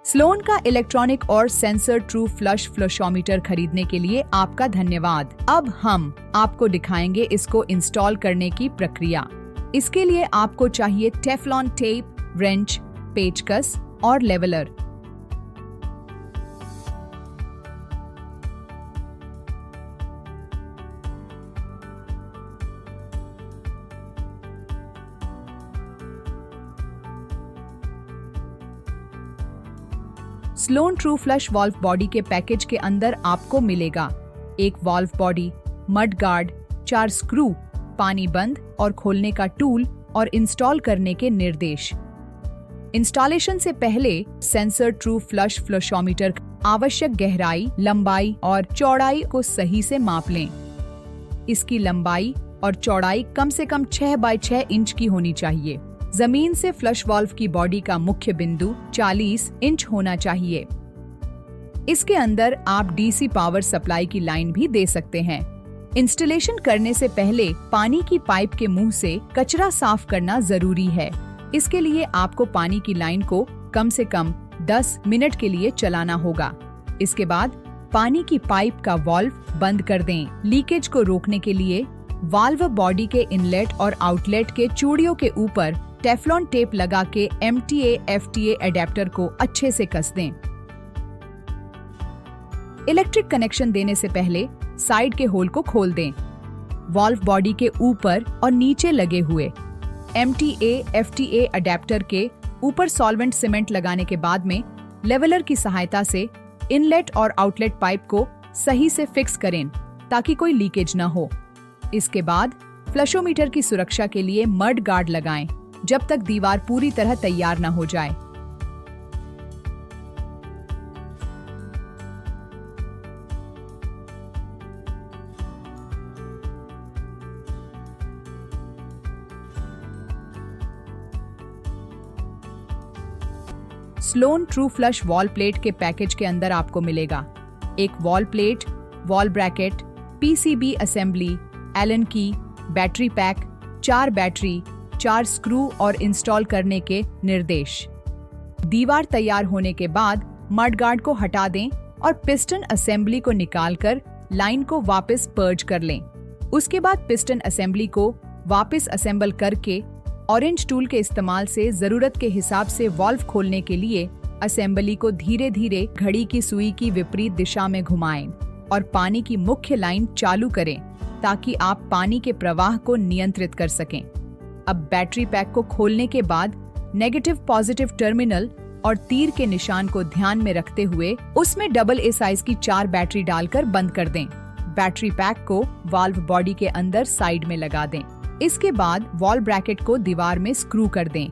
Sloane का electronic और sensor true flush फ्लशोमीटर खरीदने के लिए आपका धन्यवाद। अब हम आपको दिखाएंगे इसको इंस्टॉल करने की प्रक्रिया। इसके लिए आपको चाहिए टेफ्लॉन टेप, रेंच, पेचकस और leveller. Sloan true flush valve body के पैकेज के अंदर आपको मिलेगा एक valve body, mud guard, 4 screw, पानी बंद और खोलने का टूल और इंस्टॉल करने के निर्देश। इंस्टॉलेशन से पहले सेंसर ट्रू फ्लश फ्लशोमीटर आवश्यक गहराई, लंबाई और चौड़ाई को सही से माप लें। इसकी लंबाई और चौड़ाई कम से कम 6 बाय 6 इंच की होनी चाहिए। जमीन से फ्लश वाल्व की बॉडी का मुख्य बिंदु 40 इंच होना चाहिए। इसके अंदर आप डीसी पावर सप्लाई की लाइन भी दे सकते हैं। इंस्टॉलेशन करने से पहले पानी की पाइप के मुंह से कचरा साफ करना जरूरी है। इसके लिए आपको पानी की लाइन को कम से कम 10 मिनट के लिए चलाना होगा। इसके बाद पानी की पाइप का वाल्व बंद कर दें। लीकेज को रोकने के लिए वाल्व बॉडी के इनलेट और आउटलेट के चूड़ियों के ऊपर टेफ्लॉन टेप लगा के MTA/FTA एडेप्टर को अच्छे से कस दें। इलेक्ट्रिक कनेक्शन देने से पहले साइड के होल को खोल दें। वाल्व बॉडी के ऊपर और नीचे लगे हुए MTA/FTA एडेप्टर के ऊपर सॉल्वेंट सीमेंट लगाने के बाद में लेवलर की सहायता से इनलेट और आउटलेट पाइप को सही से फिक्स करें ताकि कोई लीकेज न हो। इसके बाद फ्लशोमीटर की सुरक्षा के लिए मड गार्ड लगाएं जब तक दीवार पूरी तरह तैयार न हो जाए। Sloan true flush wall plate के पैकेज के अंदर आपको मिलेगा एक wall plate, wall bracket, PCB assembly, Allen key, battery pack, 4 battery, 4 screw और इंस्टॉल करने के निर्देश। दीवार तैयार होने के बाद मड गार्ड को हटा दें और पिस्टन असेंबली को निकालकर लाइन को वापस पर्ज कर लें। उसके बाद पिस्टन असेंबली को वापस असेंबल करके ऑरेंज टूल के इस्तेमाल से जरूरत के हिसाब से वाल्व खोलने के लिए असेंबली को धीरे धीरे घड़ी की सुई की विपरीत दिशा में घुमाएं और पानी की मुख्य लाइन चालू करें ताकि आप पानी के प्रवाह को नियंत्रित कर सकें। अब बैटरी पैक को खोलने के बाद नेगेटिव पॉजिटिव टर्मिनल और तीर के निशान को ध्यान में रखते हुए उसमें AA साइज की 4 बैटरी डालकर बंद कर दें। बैटरी पैक को वाल्व बॉडी के अंदर साइड में लगा दें। इसके बाद वॉल ब्रैकेट को दीवार में स्क्रू कर दें।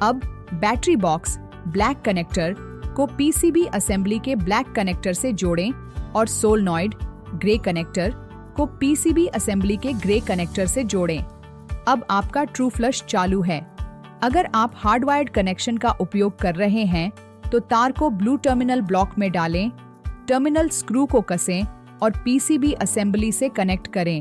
अब बैटरी बॉक्स ब्लैक कनेक्टर को PCB असेंबली के ब्लैक कनेक्टर से जोड़ें और सोलनॉइड ग्रे कनेक्टर को PCB असेंबली के ग्रे कनेक्टर से जोड़ें। अब आपका ट्रू फ्लश चालू है। अगर आप हार्डवायर्ड कनेक्शन का उपयोग कर रहे हैं तो तार को ब्लू टर्मिनल ब्लॉक में डालें, टर्मिनल स्क्रू को कसें और PCB असेंबली से कनेक्ट करें।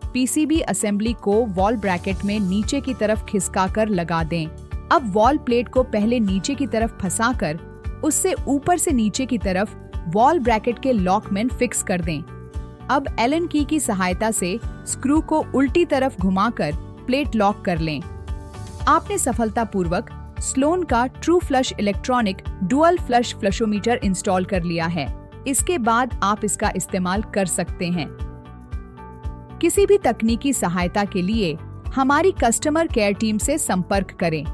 PCB असेंबली को वॉल ब्रैकेट में नीचे की तरफ खिसकाकर लगा दें। अब वॉल प्लेट को पहले नीचे की तरफ फंसाकर उससे ऊपर से नीचे की तरफ वॉल ब्रैकेट के लॉक में फिक्स कर दें। अब एलन की सहायता से स्क्रू को उल्टी तरफ घुमाकर प्लेट लॉक कर लें। आपने सफलतापूर्वक स्लोन का true flush electronic dual flush flushometer install कर लिया है। इसके बाद आप इसका इस्तेमाल कर सकते हैं। किसी भी तकनीकी सहायता के लिए हमारी कस्टमर केयर टीम से संपर्क करें,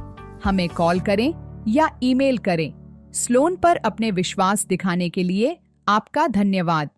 हमें कॉल करें या ईमेल करें। स्लोन पर अपने विश्वास दिखाने के लिए आपका धन्यवाद।